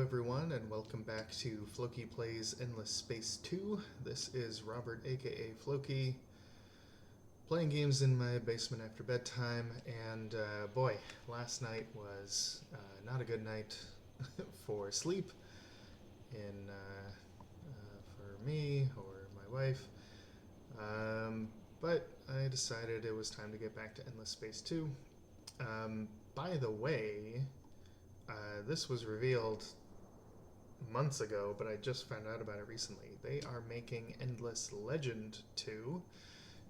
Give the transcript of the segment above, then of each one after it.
everyone, and welcome back to Floki Plays Endless Space 2. This is Robert, aka Floki, playing games in my basement after bedtime, and boy, last night was not a good night for sleep for me or my wife. But I decided it was time to get back to Endless Space 2. By the way, this was revealed months ago, but I just found out about it recently. They are making Endless Legend 2,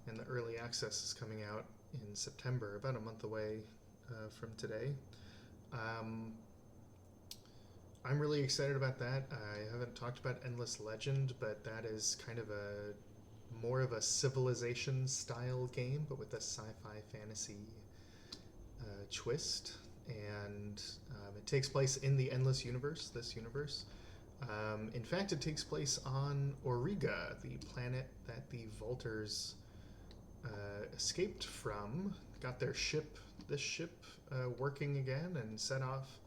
and the early access is coming out in September, about a month away from today. I'm really excited about that. I haven't talked about Endless Legend, but that is kind of more of a Civilization style game, but with a sci-fi fantasy twist. And it takes place in the Endless Universe, this universe. In fact, it takes place on Auriga, the planet that the Vaulters escaped from, got their ship, working again, and set off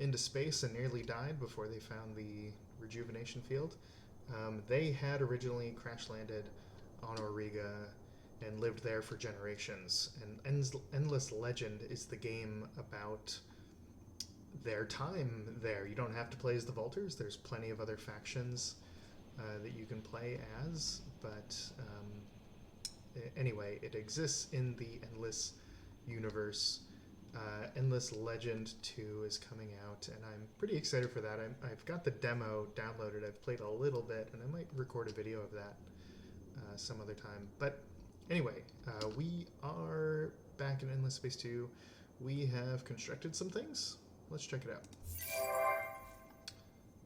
into space and nearly died before they found the rejuvenation field. They had originally crash landed on Auriga and lived there for generations. And Endless Legend is the game about their time there. You don't have to play as the Vaulters. There's plenty of other factions that you can play as. But anyway, it exists in the Endless universe. Endless Legend 2 is coming out, and I'm pretty excited for that. I've got the demo downloaded. I've played a little bit, and I might record a video of that some other time. But anyway, we are back in Endless Space 2. We have constructed some things. Let's check it out.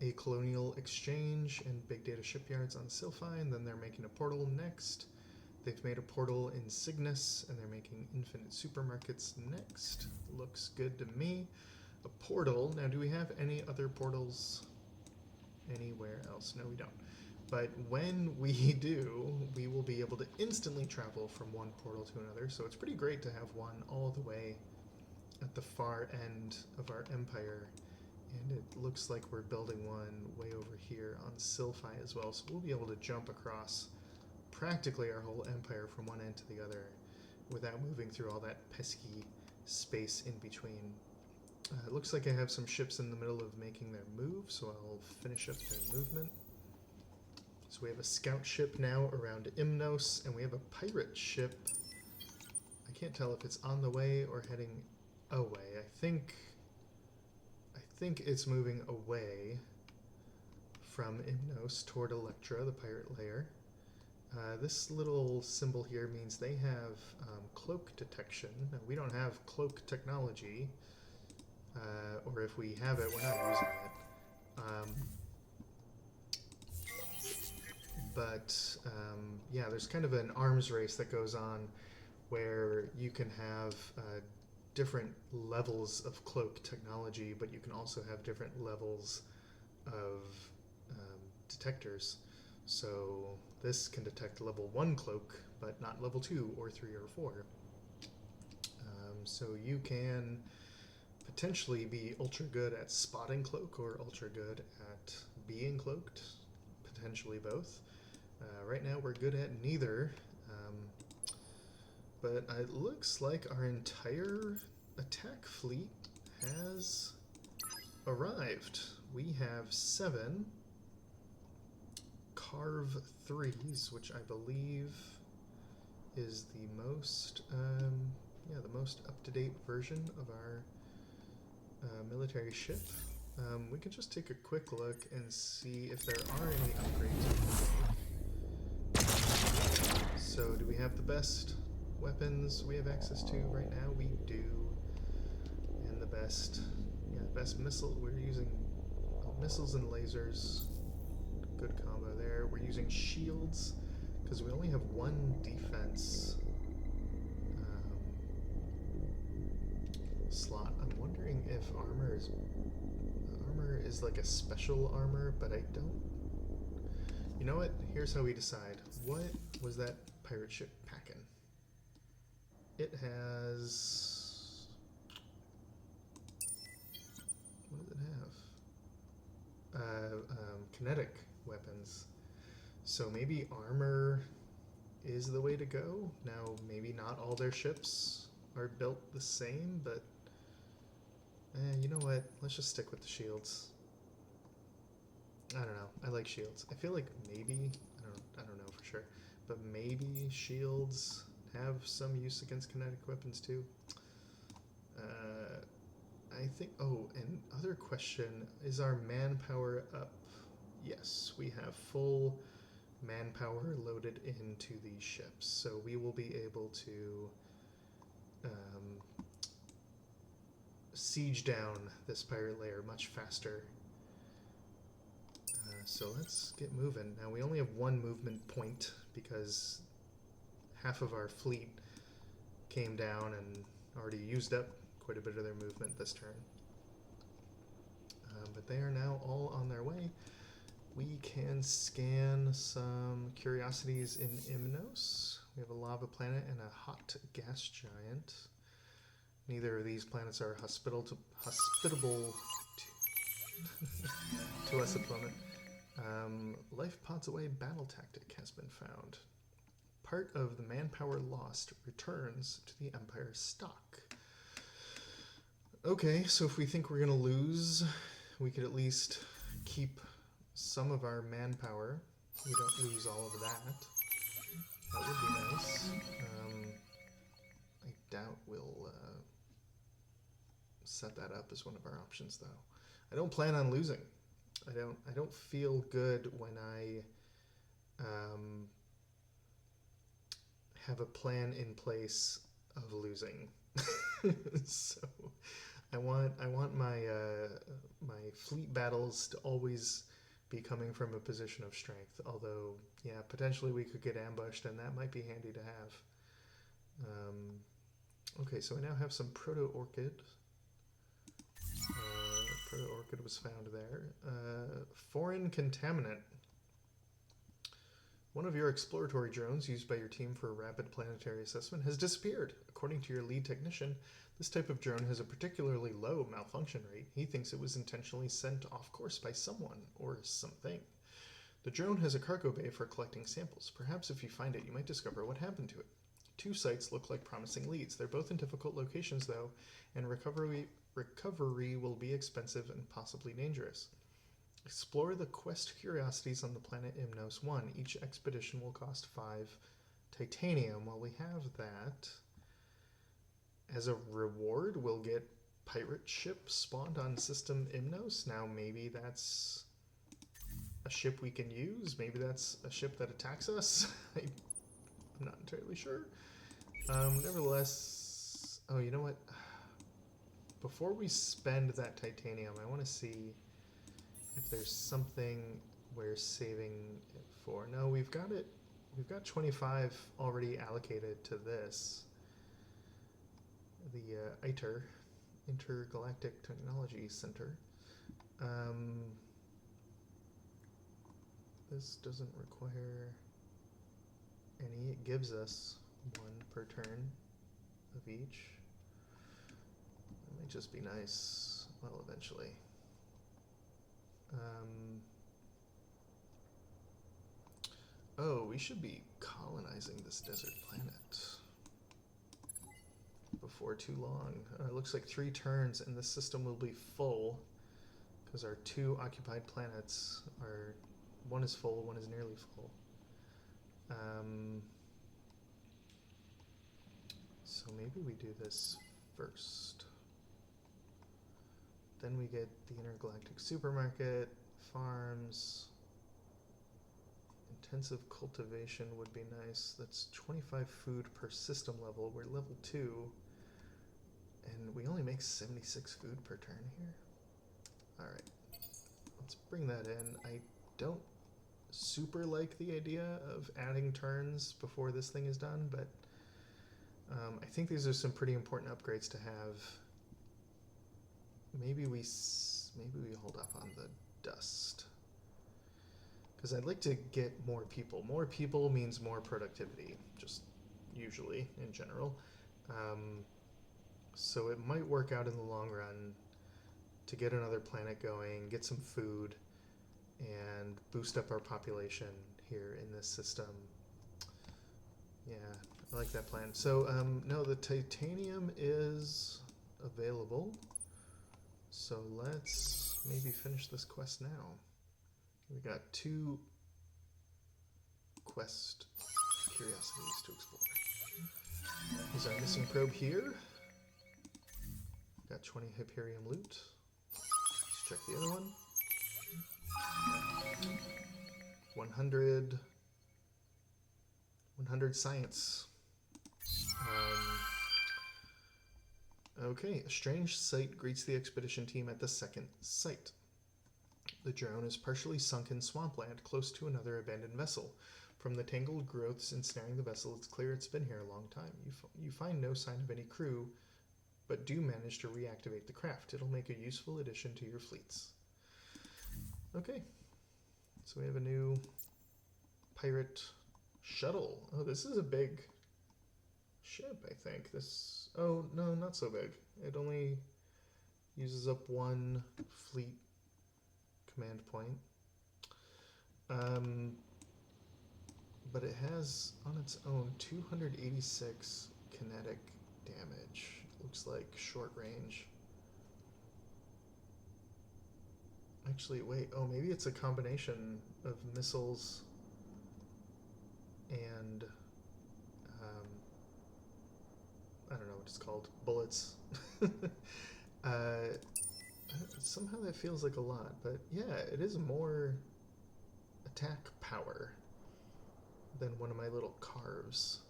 A colonial exchange and big data shipyards on Sylphi, and then they're making a portal next. They've made a portal in Cygnus, and they're making infinite supermarkets next. Looks good to me. A portal. Now, do we have any other portals anywhere else? No, we don't. But when we do, we will be able to instantly travel from one portal to another. So it's pretty great to have one all the way at the far end of our empire. And it looks like we're building one way over here on Sylphi as well. So we'll be able to jump across practically our whole empire from one end to the other without moving through all that pesky space in between. It looks like I have some ships in the middle of making their move, so I'll finish up their movement. So we have a scout ship now around Imnos, and we have a pirate ship. I can't tell if it's on the way or heading away. I think it's moving away from Imnos toward Electra, the pirate lair. This little symbol here means they have cloak detection. Now, we don't have cloak technology, or if we have it, we're not using it. Yeah, there's kind of an arms race that goes on where you can have different levels of cloak technology, but you can also have different levels of detectors. So this can detect level 1 cloak, but not level 2 or 3 or 4. So you can potentially be ultra good at spotting cloak or ultra good at being cloaked, potentially both. Right now we're good at neither, but it looks like our entire attack fleet has arrived. We have 7 Carve 3s, which I believe is the most up-to-date version of our military ship. We can just take a quick look and see if there are any upgrades. So do we have the best weapons we have access to right now? We do. And the best missile, we're using missiles and lasers. Good combo there. We're using shields because we only have 1 defense slot. I'm wondering if armor is like a special armor, but I don't. You know what? Here's how we decide. What was that pirate ship packing? It has. What does it have? kinetic weapons. So maybe armor is the way to go. Now, maybe not all their ships are built the same, but you know what? Let's just stick with the shields. I don't know. I like shields. I feel like maybe, I don't know for sure, but maybe shields have some use against kinetic weapons too. I think, oh, and other question, is our manpower up? Yes, we have full manpower loaded into these ships, so we will be able to siege down this pirate lair much faster. So let's get moving. Now we only have one movement point because half of our fleet came down and already used up quite a bit of their movement this turn. But they are now all on their way. We can scan some curiosities in Imnos. We have a lava planet and a hot gas giant. Neither of these planets are hospitable to to us at the moment. Life pods away battle tactic has been found. Part of the manpower lost returns to the Empire's stock. Okay, so if we think we're going to lose, we could at least keep some of our manpower. We don't lose all of that. That would be nice. I doubt we'll set that up as one of our options, though. I don't plan on losing. I don't feel good when I have a plan in place of losing. So I want my my fleet battles to always be coming from a position of strength. Although, yeah, potentially we could get ambushed, and that might be handy to have. Okay, so we now have some Proto-Orchid. Proto-Orchid was found there. Foreign contaminant. One of your exploratory drones used by your team for rapid planetary assessment has disappeared. According to your lead technician, this type of drone has a particularly low malfunction rate. He thinks it was intentionally sent off course by someone or something. The drone has a cargo bay for collecting samples. Perhaps if you find it, you might discover what happened to it. 2 sites look like promising leads. They're both in difficult locations, though, and recovery will be expensive and possibly dangerous. Explore the quest curiosities on the planet Imnos 1. Each expedition will cost 5 titanium. While we have that, as a reward, we'll get pirate ship spawned on system Imnos. Now maybe that's a ship we can use. Maybe that's a ship that attacks us. I'm not entirely sure. Nevertheless, oh, you know what? Before we spend that titanium, I want to see if there's something we're saving it for. No, we've got it. We've got 25 already allocated to this. The ITER, Intergalactic Technology Center. This doesn't require any. It gives us 1 per turn of each. It might just be nice, well, eventually. Oh, we should be colonizing this desert planet before too long. It looks like 3 turns and this system will be full because our 2 occupied planets are, 1 is full, 1 is nearly full. So maybe we do this first. Then we get the intergalactic supermarket, farms. Intensive cultivation would be nice. That's 25 food per system level. We're level 2. And we only make 76 food per turn here. Alright. Let's bring that in. I don't super like the idea of adding turns before this thing is done, but I think these are some pretty important upgrades to have. Maybe we hold up on the dust. Because I'd like to get more people. More people means more productivity, just usually, in general. So it might work out in the long run to get another planet going, get some food, and boost up our population here in this system. Yeah, I like that plan. So, no, the titanium is available. So let's maybe finish this quest now. We got 2 quest curiosities to explore. Is our missing probe here? Got 20 Hyperium loot. Let's check the other one. 100 science. Okay, a strange sight greets the expedition team at the second site. The drone is partially sunk in swampland close to another abandoned vessel. From the tangled growths ensnaring the vessel, it's clear it's been here a long time. You find no sign of any crew, but do manage to reactivate the craft. It'll make a useful addition to your fleets. Okay, so we have a new pirate shuttle. Oh, this is a big ship, I think. This, oh, no, not so big. It only uses up 1 fleet command point. But it has, on its own, 286 kinetic damage. Looks like short range. Actually, wait, oh, maybe it's a combination of missiles and, I don't know what it's called, bullets. Somehow that feels like a lot, but yeah, it is more attack power than one of my little carves.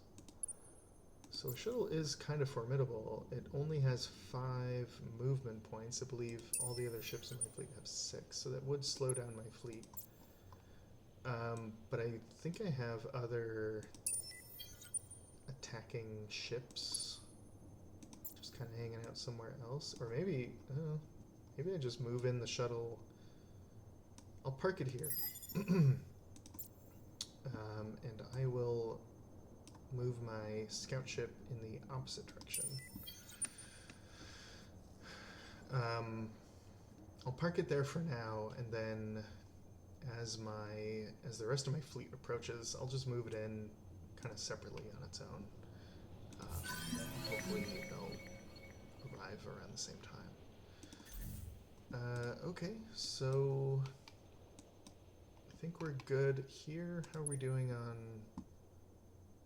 So a shuttle is kind of formidable. It only has 5 movement points. I believe all the other ships in my fleet have 6, so that would slow down my fleet. But I think I have other attacking ships just kind of hanging out somewhere else. Or maybe, maybe I just move in the shuttle. I'll park it here. And I will move my scout ship in the opposite direction. I'll park it there for now, and then as the rest of my fleet approaches, I'll just move it in kind of separately on its own. Hopefully they'll arrive around the same time. Okay, so I think we're good here. How are we doing on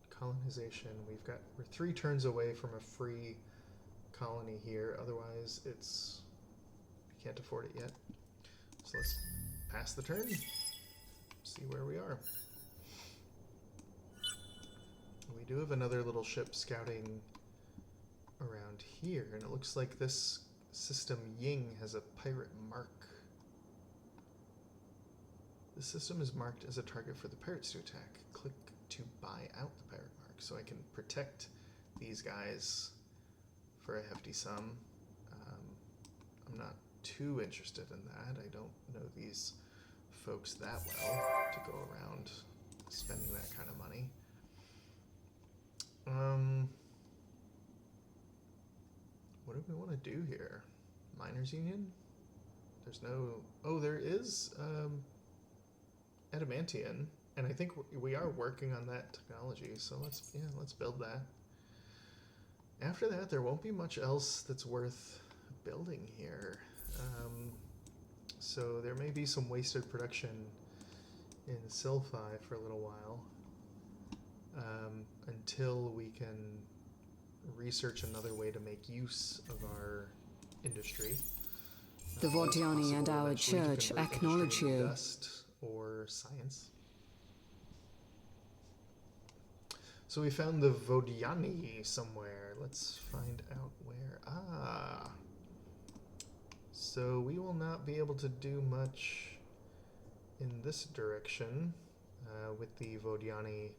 colonization? We're 3 turns away from a free colony here. Otherwise, we can't afford it yet. So let's pass the turn. See where we are. We do have another little ship scouting around here, and it looks like this system Ying has a pirate mark. The system is marked as a target for the pirates to attack. Click to buy out the pirate mark, so I can protect these guys for a hefty sum. I'm not too interested in that. I don't know these folks that well to go around spending that kind of money. What do we want to do here? Miners Union? There's no... Oh, there is Adamantium, and I think we are working on that technology, so let's build that. After that, there won't be much else that's worth building here. So there may be some wasted production in Silphi for a little while, until we can research another way to make use of our industry. The Vodiani and our church acknowledge you. Dust or science. So we found the Vodiani somewhere. Let's find out where. Ah. So we will not be able to do much in this direction with the Vodiani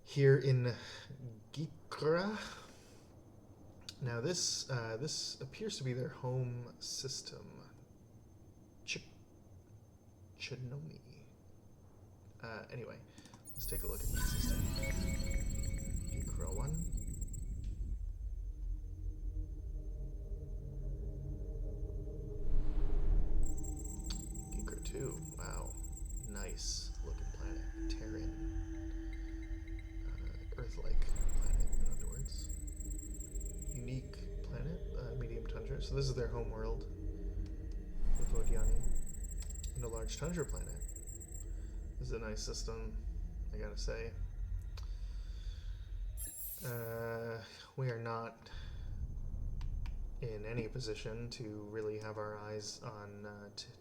here in Gikra. Now this appears to be their home system. Chinomi. Anyway, let's take a look at that system. Gikra 1. too. Wow. Nice looking planet. Terran. Earth-like planet, in other words. Unique planet, medium tundra. So this is their home world, the Vodiani. And a large tundra planet. This is a nice system, I gotta say. We are not in any position to really have our eyes on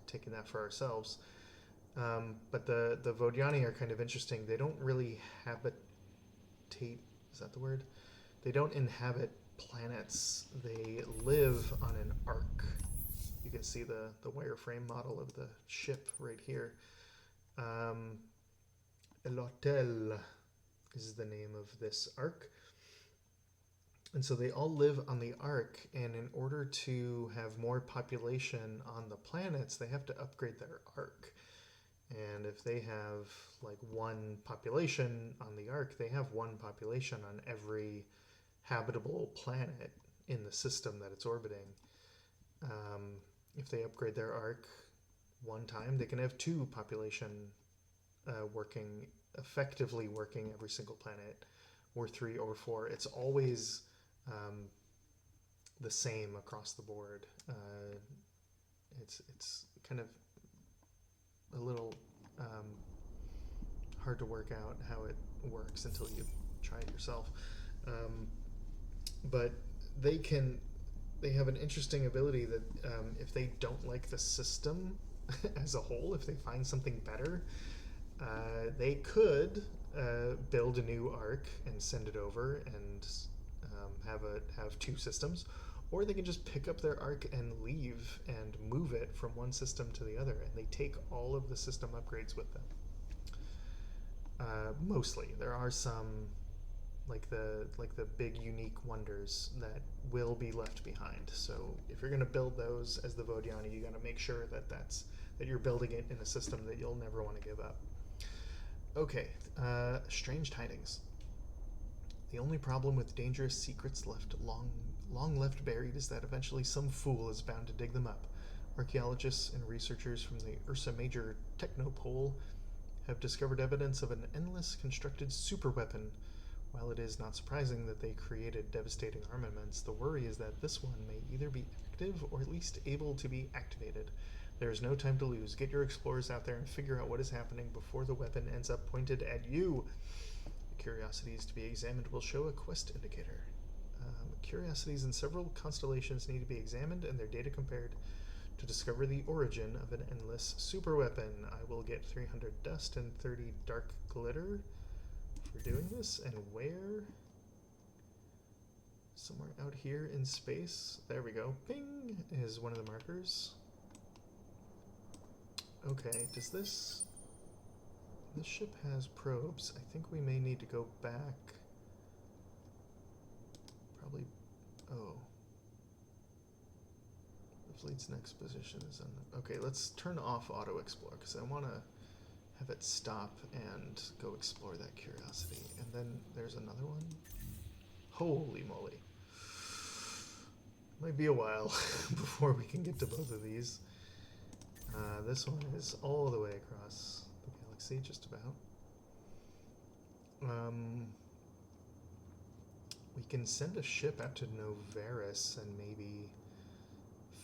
taking that for ourselves. But the Vodiani are kind of interesting. They don't really habitate, is that the word? They don't inhabit planets. They live on an arc. You can see the wireframe model of the ship right here. Elotel is the name of this arc. And so they all live on the arc, and in order to have more population on the planets, they have to upgrade their arc. And if they have like one population on the arc, they have one population on every habitable planet in the system that it's orbiting. If they upgrade their arc one time, they can have two population effectively working every single planet, or 3 or 4. It's always the same across the board. It's kind of a little hard to work out how it works until you try it yourself. But they have an interesting ability that if they don't like the system as a whole, if they find something better, they could build a new arc and send it over and have two systems, or they can just pick up their arc and leave and move it from one system to the other, and they take all of the system upgrades with them. Mostly, there are some like the big unique wonders that will be left behind. So if you're going to build those as the Vodiani, you got to make sure that you're building it in a system that you'll never want to give up. Okay, strange tidings. The only problem with dangerous secrets long left buried is that eventually some fool is bound to dig them up. Archaeologists and researchers from the Ursa Major Technopole have discovered evidence of an endless constructed superweapon. While it is not surprising that they created devastating armaments, the worry is that this one may either be active or at least able to be activated. There is no time to lose. Get your explorers out there and figure out what is happening before the weapon ends up pointed at you. Curiosities to be examined will show a quest indicator. Curiosities in several constellations need to be examined and their data compared to discover the origin of an endless superweapon. I will get 300 dust and 30 dark glitter for doing this. And where? Somewhere out here in space. There we go. Ping is one of the markers. Okay, does this ship has probes. I think we may need to go back. Probably, oh. The fleet's next position is on the, okay, let's turn off auto explore because I want to have it stop and go explore that curiosity. And then there's another one. Holy moly. Might be a while before we can get to both of these. This one is all the way across the galaxy, just about. We can send a ship out to Novaris and maybe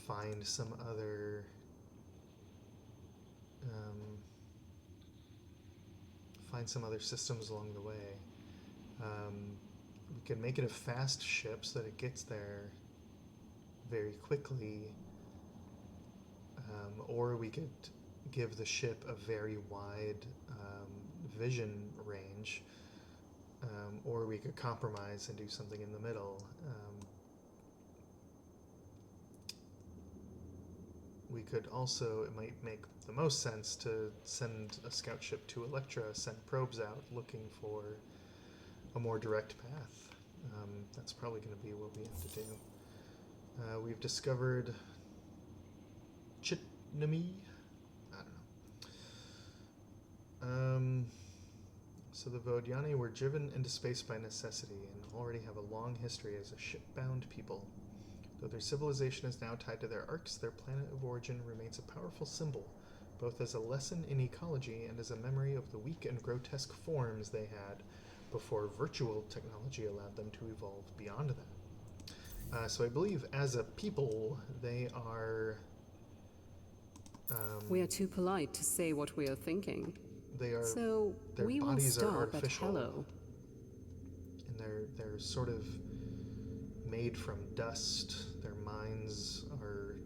find some other systems along the way. We can make it a fast ship so that it gets there very quickly, or we could give the ship a very wide vision range, or we could compromise and do something in the middle. We could also, it might make the most sense to send a scout ship to Electra, send probes out looking for a more direct path. That's probably going to be what we have to do. We've discovered Chitnami. I don't know. So the Vodiani were driven into space by necessity and already have a long history as a ship-bound people. Though their civilization is now tied to their arcs, their planet of origin remains a powerful symbol both as a lesson in ecology and as a memory of the weak and grotesque forms they had before virtual technology allowed them to evolve beyond that. So I believe as a people, they are... We are too polite to say what we are thinking. They are... So their we will bodies are stop at artificial. hello. And they're sort of made from dust. Their minds are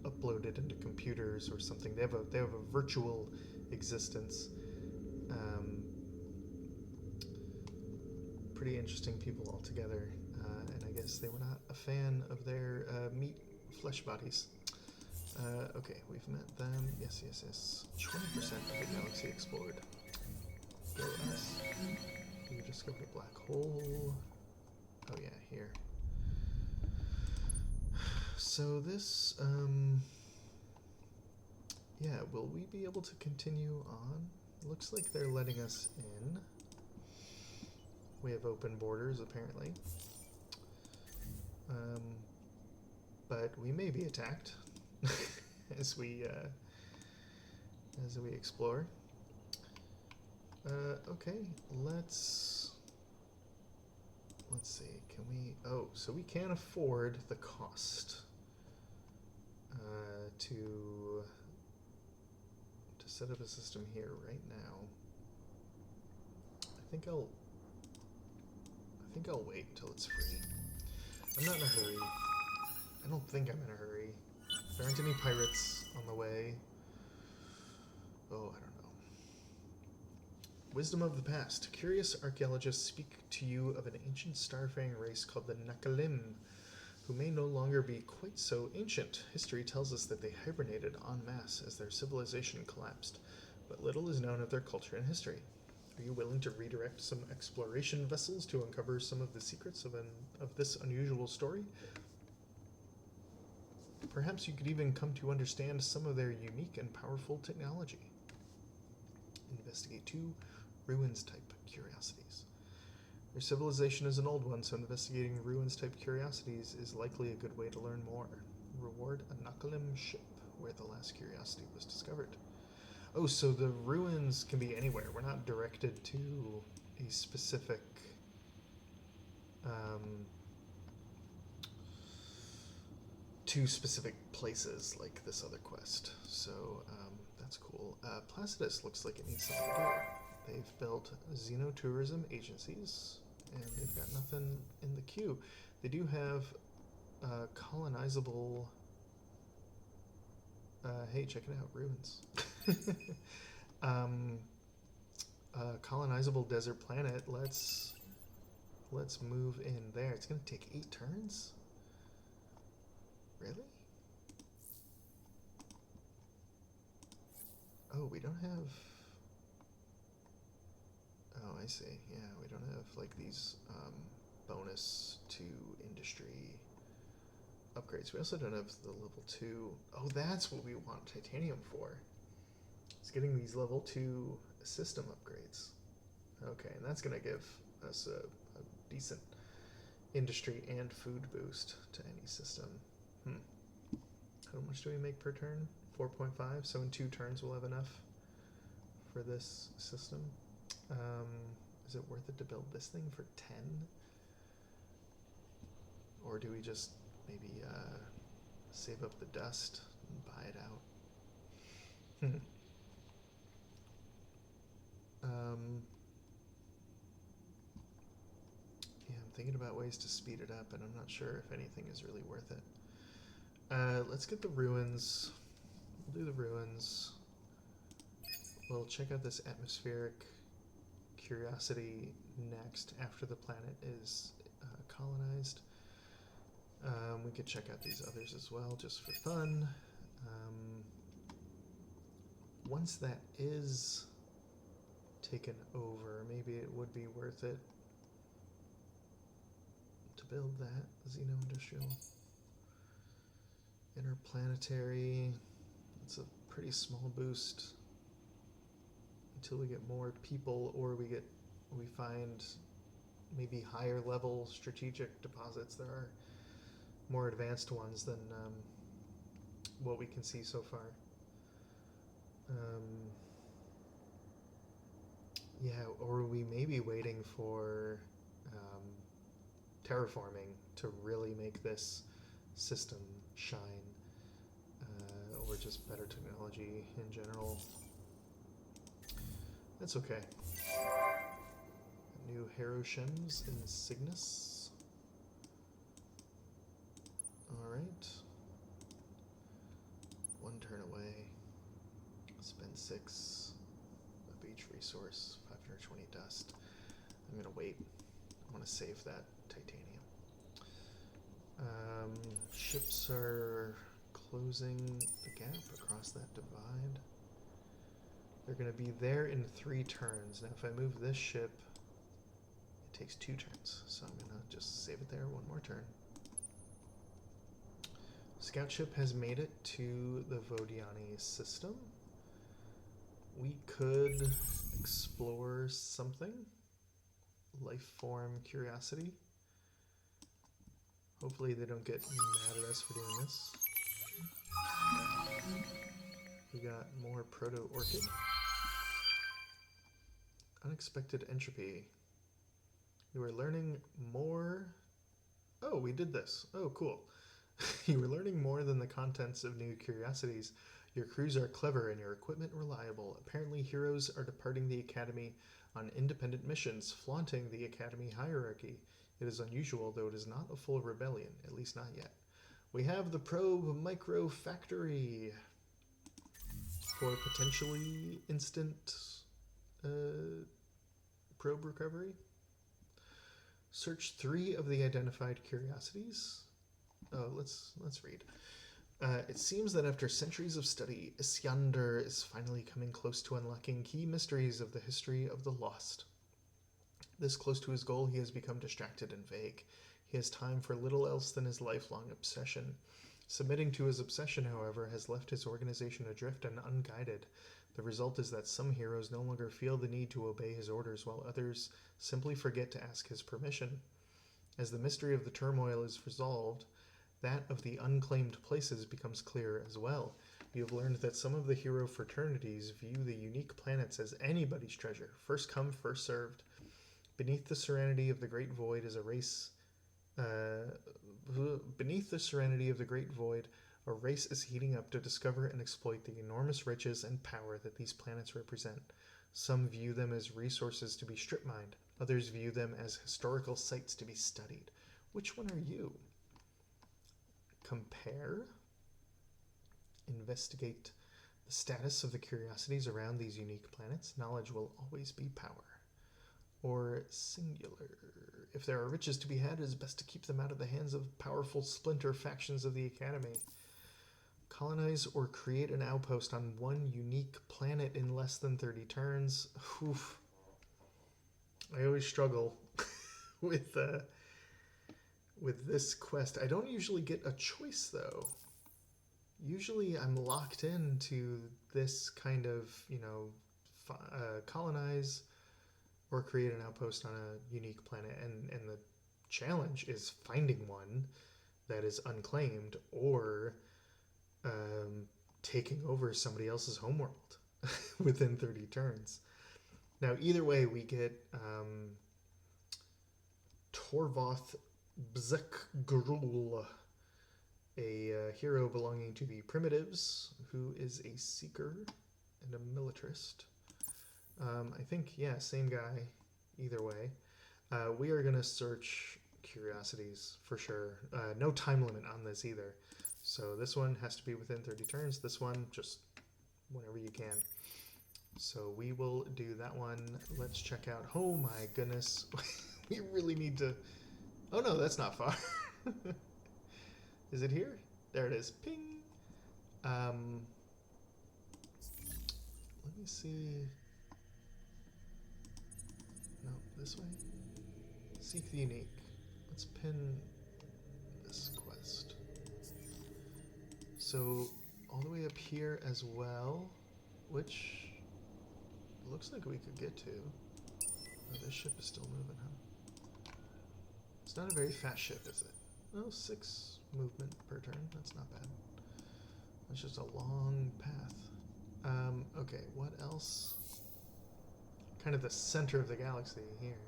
uploaded into computers or something. They have a virtual existence. Pretty interesting people altogether, and I guess they were not a fan of their meat flesh bodies. Okay, we've met them. Yes. 20% of the galaxy explored. Go us. You discovered a black hole. Oh yeah, here. So this, yeah, will we be able to continue on? Looks like they're letting us in. We have open borders, apparently. But we may be attacked as we explore. Okay, let's see. Can we? Oh, so we can't afford the cost to set up a system here right now. I think I'll wait until it's free. I'm not in a hurry. I don't think I'm in a hurry. There aren't any pirates on the way. Oh, I don't know. Wisdom of the past. Curious archaeologists speak to you of an ancient starfaring race called the Nakalim, who may no longer be quite so ancient. History tells us that they hibernated en masse as their civilization collapsed, but little is known of their culture and history. Are you willing to redirect some exploration vessels to uncover some of the secrets of this unusual story? Perhaps you could even come to understand some of their unique and powerful technology. Investigate 2 ruins-type curiosities. Your civilization is an old one, so investigating ruins-type curiosities is likely a good way to learn more. Reward a Nakalim ship where the last curiosity was discovered. Oh, so the ruins can be anywhere. We're not directed to a specific places like this other quest. So that's cool. Placidus looks like it needs something to do. They've built xenotourism agencies, and they've got nothing in the queue. They do have colonizable... hey, check it out, ruins. Colonizable desert planet. Let's move in there. It's gonna take 8 turns? Really? Oh, we don't have... Oh, I see. Yeah, we don't have like these bonus to industry upgrades. We also don't have the level 2. Oh, that's what we want titanium for. It's getting these level 2 system upgrades. Okay, and that's going to give us a decent industry and food boost to any system. How much do we make per turn? 4.5, so in 2 turns we'll have enough for this system. Is it worth it to build this thing for 10? Or do we just maybe save up the dust and buy it out? Yeah, I'm thinking about ways to speed it up, and I'm not sure if anything is really worth it. Let's get the ruins. We'll do the ruins. We'll check out this atmospheric curiosity next after the planet is colonized. We could check out these others as well, just for fun. Once that is taken over, maybe it would be worth it to build that xeno-industrial interplanetary. It's a pretty small boost until we get more people, or we find maybe higher level strategic deposits. There are more advanced ones than what we can see so far. Yeah, or we may be waiting for terraforming to really make this system shine, or just better technology in general. That's okay. New Heroshems in Cygnus. Alright. One turn away. Spend 6 of each resource. 520 dust. I'm gonna wait. I want to save that titanium. Ships are closing the gap across that divide. They're going to be there in 3 turns. Now if I move this ship, it takes 2 turns. So I'm going to just save it there 1 more turn. Scout ship has made it to the Vodiani system. We could explore something. Life form curiosity. Hopefully they don't get mad at us for doing this. We got more proto-orchid. Unexpected entropy. You are learning more... Oh, we did this. Oh, cool. You are learning more than the contents of new curiosities. Your crews are clever and your equipment reliable. Apparently heroes are departing the academy on independent missions, flaunting the academy hierarchy. It is unusual, though it is not a full rebellion, at least not yet. We have the probe micro factory for potentially instant probe recovery. Search 3 of the identified curiosities. Oh, let's read. It seems that after centuries of study, Isyander is finally coming close to unlocking key mysteries of the history of the lost. This close to his goal, he has become distracted and vague. He has time for little else than his lifelong obsession. Submitting to his obsession, however, has left his organization adrift and unguided. The result is that some heroes no longer feel the need to obey his orders, while others simply forget to ask his permission. As the mystery of the turmoil is resolved, that of the unclaimed places becomes clear as well. You have learned that some of the hero fraternities view the unique planets as anybody's treasure, first come, first served. Beneath the serenity of the Great Void is a race. Beneath the serenity of the Great Void, a race is heating up to discover and exploit the enormous riches and power that these planets represent. Some view them as resources to be strip-mined. Others view them as historical sites to be studied. Which one are you? Compare. Investigate the status of the curiosities around these unique planets. Knowledge will always be power. Or singular. If there are riches to be had, it is best to keep them out of the hands of powerful splinter factions of the Academy. Colonize or create an outpost on one unique planet in less than 30 turns. Oof. I always struggle with this quest. I don't usually get a choice, though. Usually I'm locked into this kind of, colonize or create an outpost on a unique planet, and the challenge is finding one that is unclaimed or taking over somebody else's homeworld within 30 turns. Now, either way, we get Torvoth Bzekgrul, a hero belonging to the Primitives, who is a seeker and a militarist. I think, yeah, same guy, either way. We are going to search curiosities for sure. No time limit on this either. So this one has to be within 30 turns. This one, just whenever you can. So we will do that one. Let's check out. Oh my goodness. We really need to... Oh no, that's not far. Is it here? There it is. Ping! Let me see... No, this way. Seek the unique. Let's pin this quest. So, all the way up here as well, which looks like we could get to. Oh, this ship is still moving, huh? It's not a very fast ship, is it? Oh, 6 movement per turn. That's not bad. That's just a long path. Okay, what else? Kind of the center of the galaxy here.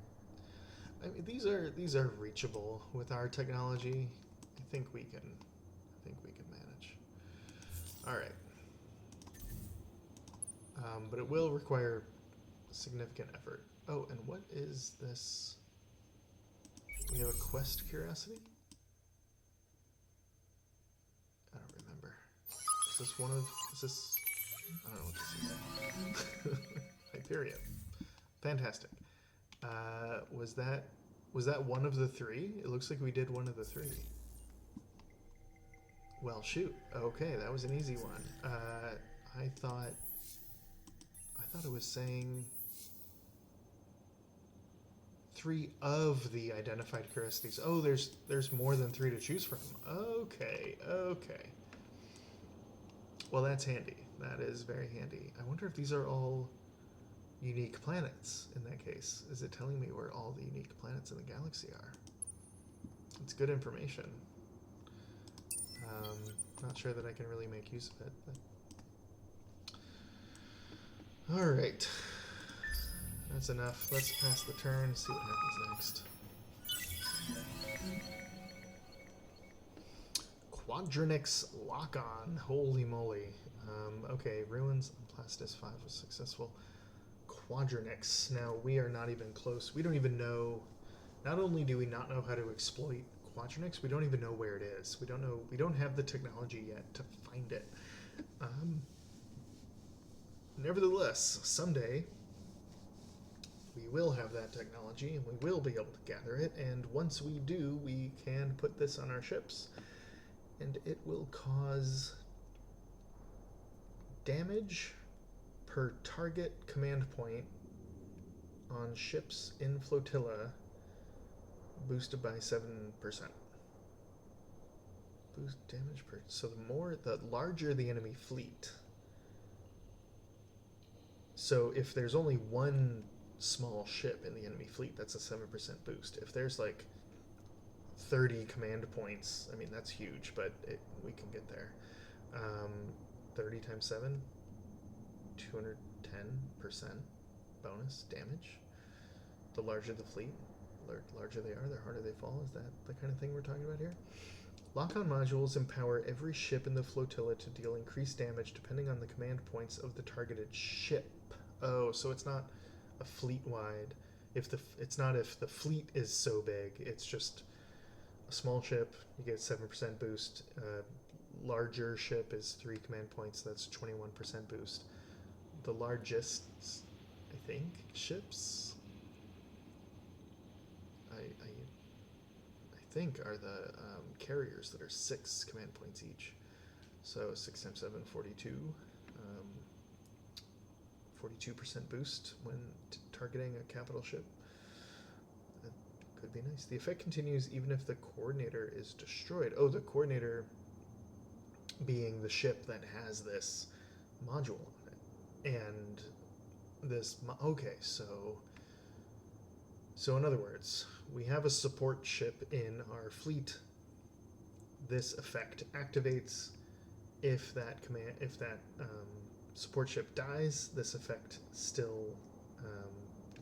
I mean, these are reachable with our technology. I think we can manage. All right. But it will require significant effort. Oh, and what is this? We have a quest curiosity? I don't remember. Is this one of... Is this... I don't know what this is. Hyperion. Fantastic. Was that one of the three? It looks like we did one of the three. Well, shoot. Okay, that was an easy one. I thought it was saying 3 of the identified curiosities. Oh, there's more than 3 to choose from. Okay. Well, that's handy. That is very handy. I wonder if these are all unique planets in that case. Is it telling me where all the unique planets in the galaxy are? It's good information. Not sure that I can really make use of it, but... Alright. That's enough. Let's pass the turn and see what happens next. Quadrinix Lock-On. Holy moly. Okay, Ruins on Plastis 5 was successful. Quadrinix. Now, we are not even close. We don't even know... Not only do we not know how to exploit Quadrinix, we don't even know where it is. We don't have the technology yet to find it. Nevertheless, someday we will have that technology and we will be able to gather it, and once we do, we can put this on our ships and it will cause damage per target command point on ships in flotilla boosted by 7%. Boost damage per... So the larger the enemy fleet. So if there's only one small ship in the enemy fleet, that's a 7% boost. If there's like 30 command points, I mean, that's huge, but we can get there. 30 times 7, 210% bonus damage. The larger the fleet, larger they are, the harder they fall. Is that the kind of thing we're talking about here? Lock-on modules empower every ship in the flotilla to deal increased damage depending on the command points of the targeted ship. Oh, so it's not a fleet-wide. It's not if the fleet is so big. It's just a small ship, you get 7% boost. Larger ship is 3 command points. That's 21% boost. The largest, I think, ships, I think, are the carriers that are 6 command points each. So 6 times 7, 42. 42% boost when targeting a capital ship. That could be nice. The effect continues even if the coordinator is destroyed. Oh, the coordinator being the ship that has this module on it. And this... Okay, so in other words, we have a support ship in our fleet. This effect activates if that support ship dies. This effect still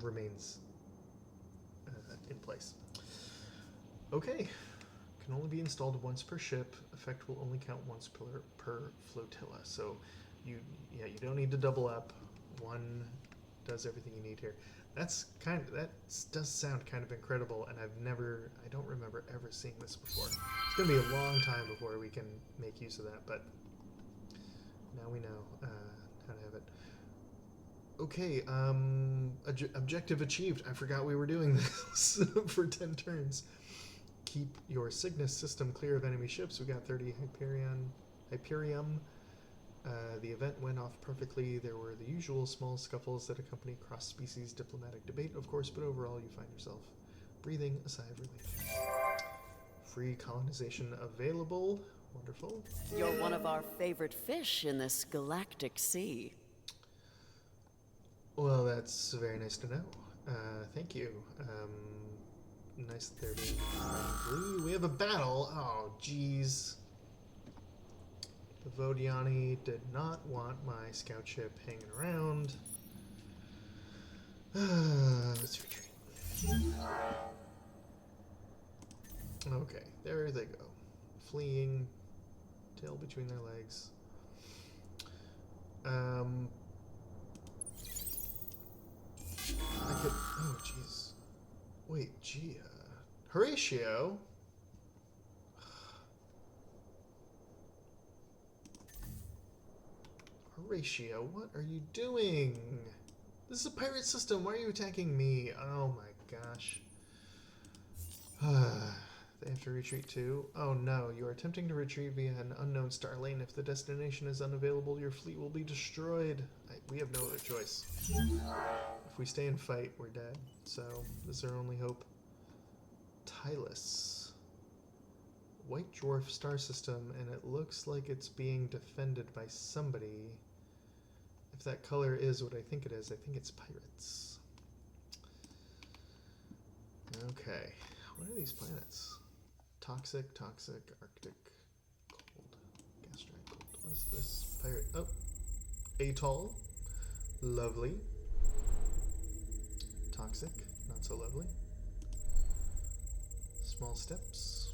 remains in place. Okay, can only be installed once per ship. Effect will only count once per flotilla. So you don't need to double up. One does everything you need here. That does sound kind of incredible, and I don't remember ever seeing this before. It's going to be a long time before we can make use of that, but now we know how to have it. Okay, objective achieved. I forgot we were doing this for 10 turns. Keep your Cygnus system clear of enemy ships. We got 30 Hyperium. The event went off perfectly. There were the usual small scuffles that accompany cross-species diplomatic debate, of course, but overall you find yourself breathing a sigh of relief. Free colonization available. Wonderful. You're one of our favorite fish in this galactic sea. Well, that's very nice to know. Thank you. Nice that they're being blue. We have a battle. Oh, jeez. The Vodiani did not want my scout ship hanging around. Let's retreat. Okay, there they go. Fleeing, tail between their legs. I could. Oh, jeez. Wait, gee. Horatio? Horatio, what are you doing? This is a pirate system. Why are you attacking me? Oh my gosh. They have to retreat too. Oh no, you are attempting to retreat via an unknown star lane. If the destination is unavailable, your fleet will be destroyed. We have no other choice. If we stay and fight, we're dead. So, this is our only hope. Tylus. White dwarf star system, and it looks like it's being defended by somebody. If that color is what I think it is, I think it's pirates. Okay, what are these planets? Toxic, toxic, Arctic, cold, gas giant cold. What is this? Pirate, oh, atoll, lovely. Toxic, not so lovely. Small steps.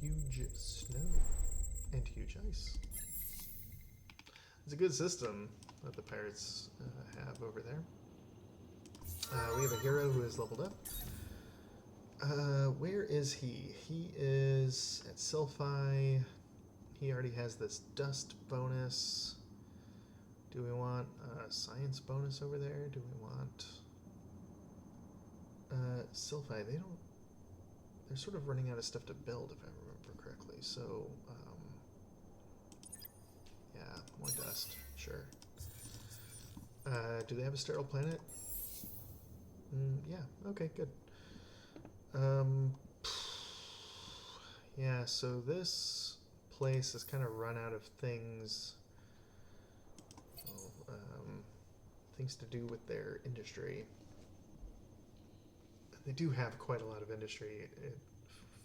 Huge snow and huge ice. It's a good system that the pirates have over there. We have a hero who is leveled up. Where is he? He is at Silphi. He already has this dust bonus. Do we want a science bonus over there? Do we want... Silphi, they don't... They're sort of running out of stuff to build, if I remember correctly, so... yeah, more dust, sure. Do they have a sterile planet? Yeah, okay, good. Yeah, so this place has kind of run out of things. Things to do with their industry. They do have quite a lot of industry. It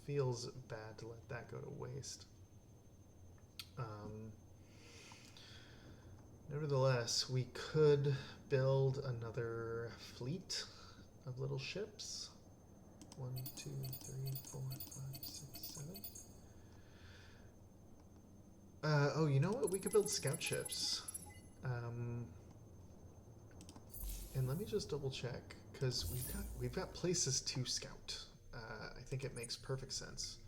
feels bad to let that go to waste. Nevertheless, we could build another fleet of little ships. 1, 2, 3, 4, 5, 6, 7. Oh, you know what? We could build scout ships. And let me just double check, because we've got places to scout. I think it makes perfect sense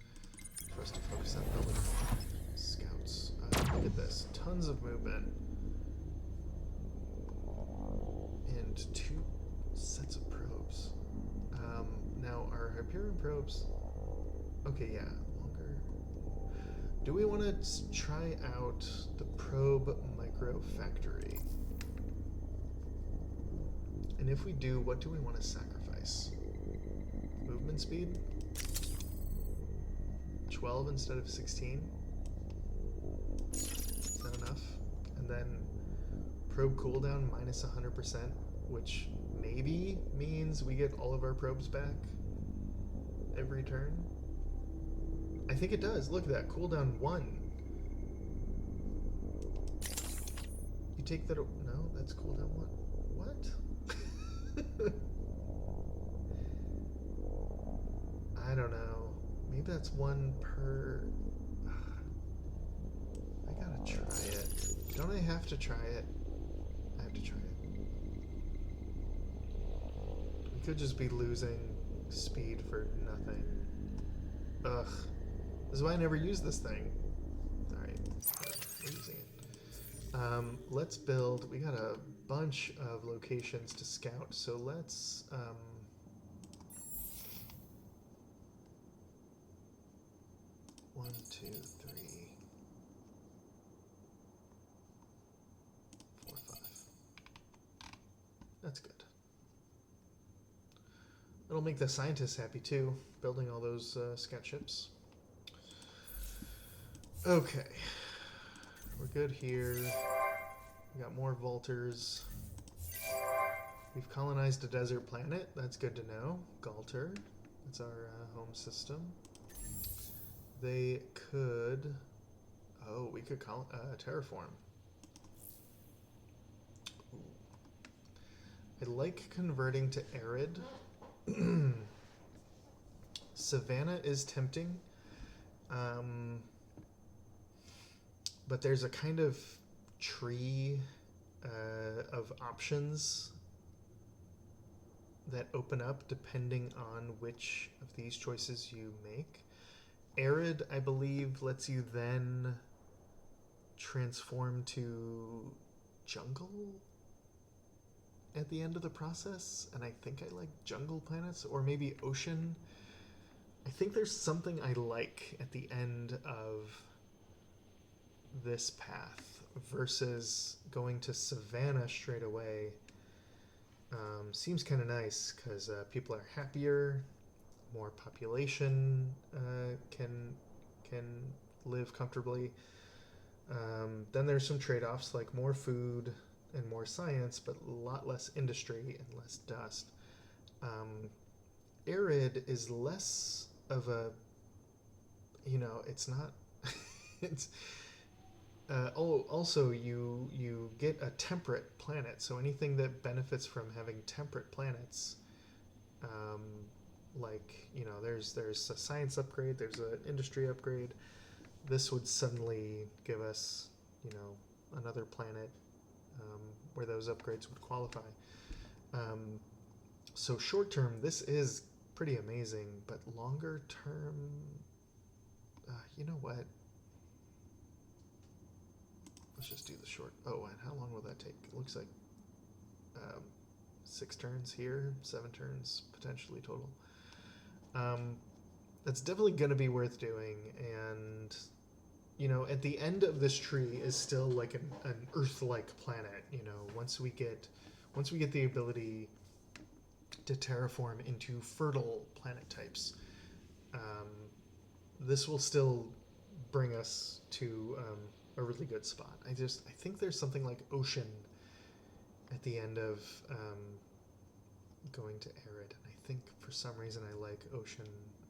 for us to focus on building scouts. Look at this, tons of movement, and 2 sets of probes. Now our Hyperion probes. Okay, yeah, longer. Do we want to try out the probe micro factory? And if we do, what do we want to sacrifice? Movement speed? 12 instead of 16? Is that enough? And then probe cooldown minus 100%, which maybe means we get all of our probes back every turn? I think it does. Look at that. Cooldown 1. You take that... No, that's cooldown 1. What? I don't know. Maybe that's 1 per... I gotta try it. Don't I have to try it? I have to try it. We could just be losing speed for nothing. Ugh. This is why I never use this thing. Alright. We're using it. Let's build... We got a bunch of locations to scout, so let's... 1, 2, 3, 4, 5. That's good. It'll make the scientists happy too, building all those scout ships. Okay, we're good here. We got more Volters. We've colonized a desert planet. That's good to know. Galter. That's our home system. They could Oh, we could call terraform. Ooh. I like converting to arid. Savanna is tempting. But there's a kind of tree of options that open up depending on which of these choices you make. Arid, I believe, lets you then transform to jungle at the end of the process, and I think I like jungle planets, or maybe ocean. I think there's something I like at the end of this path versus going to Savannah straight away. Seems kind of nice because people are happier, more population can live comfortably. Then there's some trade-offs like more food and more science, but a lot less industry and less dust. Arid is less of a, it's not. It's also you get a temperate planet, so anything that benefits from having temperate planets, there's a science upgrade, there's an industry upgrade. This would suddenly give us another planet where those upgrades would qualify. So short term, this is pretty amazing, but longer term, you know what? Let's just do the short. Oh, and how long will that take? It looks like 6 turns here, 7 turns potentially total. That's definitely going to be worth doing, and at the end of this tree is still like an Earth-like planet. Once we get the ability to terraform into fertile planet types, this will still bring us to a really good spot. I think there's something like ocean at the end of going to arid, and I think for some reason I like ocean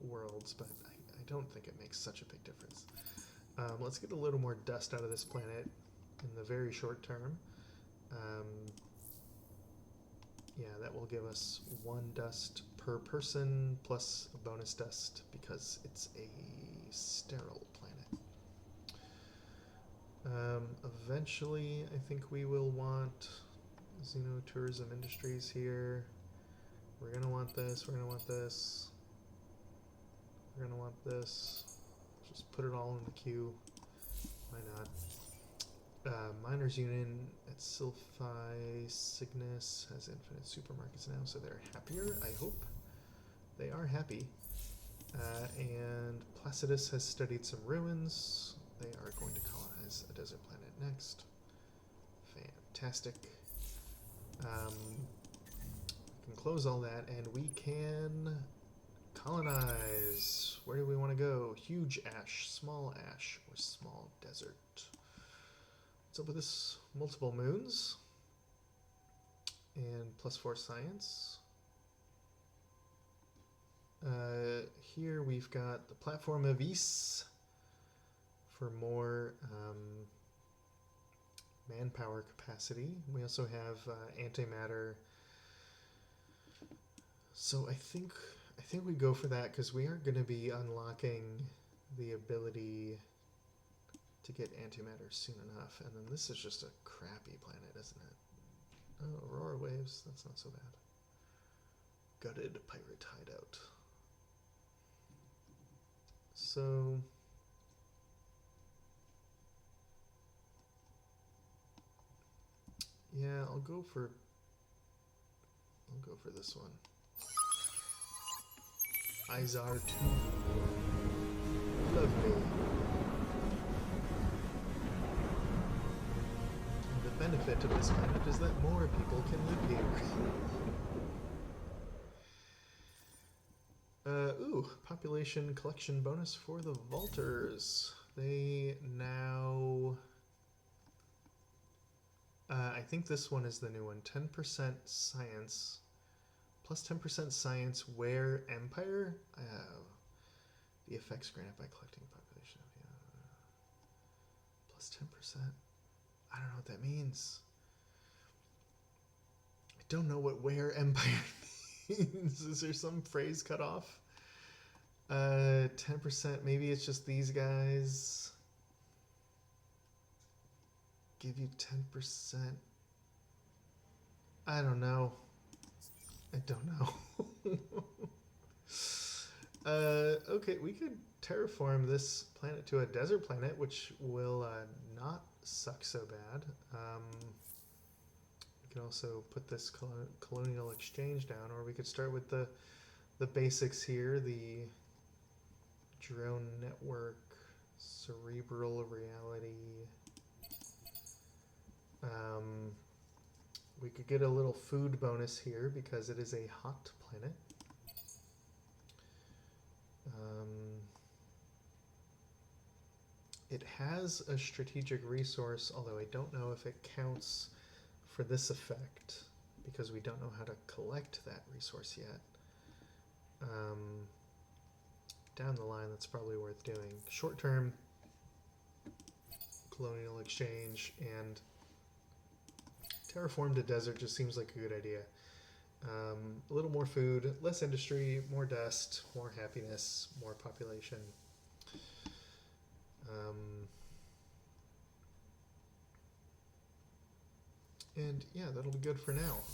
worlds, but I don't think it makes such a big difference. Let's get a little more dust out of this planet in the very short term. Yeah, that will give us 1 dust per person plus a bonus dust because it's a sterile planet. Eventually, I think we will want Xenotourism Industries here. We're going to want this, we're going to want this, we're going to want this. Just put it all in the queue. Why not? Miners Union at Sylphi Cygnus has infinite supermarkets now, so they're happier, I hope. They are happy. And Placidus has studied some ruins. They are going to colonize a desert planet next. Fantastic. We can close all that, and we can colonize. Where do we want to go? Huge ash, small ash, or small desert? What's up with this? Multiple moons. And +4 science. Here we've got the platform of Ys for more manpower capacity. We also have antimatter. So I think we go for that because we are going to be unlocking the ability to get antimatter soon enough. And then this is just a crappy planet, isn't it? Oh, Aurora Waves. That's not so bad. Gutted pirate hideout. So yeah, I'll go for this one. Izar 2. Lovely. And the benefit of this planet is that more people can live here. Ooh, population collection bonus for the Vaulters. They now... I think this one is the new one. 10% science. Plus 10% science where Empire? The effects granted by collecting population. plus 10%. I don't know what that means. I don't know what where empire means. Is there some phrase cut off? 10%, maybe it's just these guys. Give you 10%. I don't know. I don't know. Okay, we could terraform this planet to a desert planet, which will not suck so bad. We can also put this colonial exchange down, or we could start with the basics here, the drone network, cerebral reality. We could get a little food bonus here because it is a hot planet. It has a strategic resource, although I don't know if it counts for this effect because we don't know how to collect that resource yet. Down the line, that's probably worth doing. Short term, colonial exchange, and terraform to desert just seems like a good idea. A little more food, less industry, more dust, more happiness, more population. And yeah, that'll be good for now.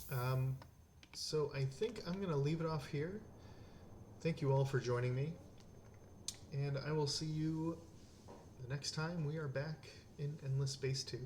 So I think I'm going to leave it off here. Thank you all for joining me. And I will see you the next time we are back in Endless Space 2.